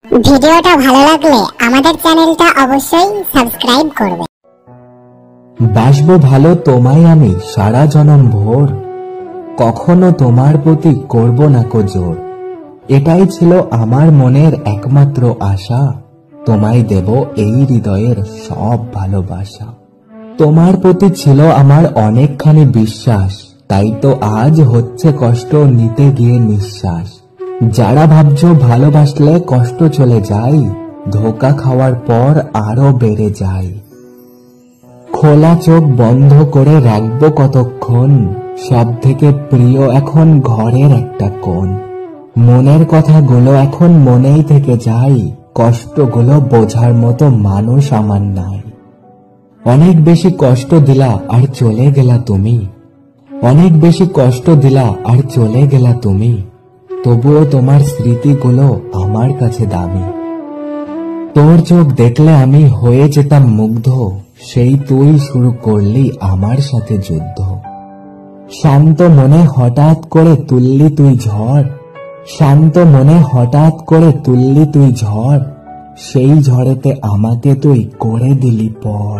ভিডিওটা ভালো লাগলে আমাদের চ্যানেলটা অবশ্যই সাবস্ক্রাইব করবে। বাসবো ভালো তোমায় আমি সারা জনম ভোর, কখনো তোমার প্রতি করব না কো জোর। এটাই ছিল আমার মনের একমাত্র আশা, তোমায় দেব এই হৃদয়ের সব ভালোবাসা। তোমার প্রতি ছিল আমার অনেকখানি বিশ্বাস, তাই তো আজ হচ্ছে কষ্ট নিতে গিয়ে নিঃশ্বাস। যারা ভাবছো ভালোবাসলে কষ্ট চলে যায়, ধোঁকা খাওয়ার পর আরো বেড়ে যায়। খোলা চোখ বন্ধ করে রাখবো কতক্ষণ, সব থেকে প্রিয় এখন ঘরের একটা কোণ। মনের কথাগুলো এখন মনেই থেকে যায়, কষ্টগুলো বোঝার মতো মানুষ আমার নাই। অনেক বেশি কষ্ট দিলা আর চলে গেলা তুমি, অনেক বেশি কষ্ট দিলা আর চলে গেলা তুমি, তবুও তোমার স্মৃতিগুলো আমার কাছে দামি। তোর চোখ দেখলে আমি হয়ে যেতাম মুগ্ধ, সেই তুই শুরু করলি আমার সাথে যুদ্ধ। শান্ত মনে হঠাৎ করে তুললি তুই ঝড়, শান্ত মনে হঠাৎ করে তুললি তুই ঝড়, সেই ঝড়েতে আমাকে তুই করে দিলি পর।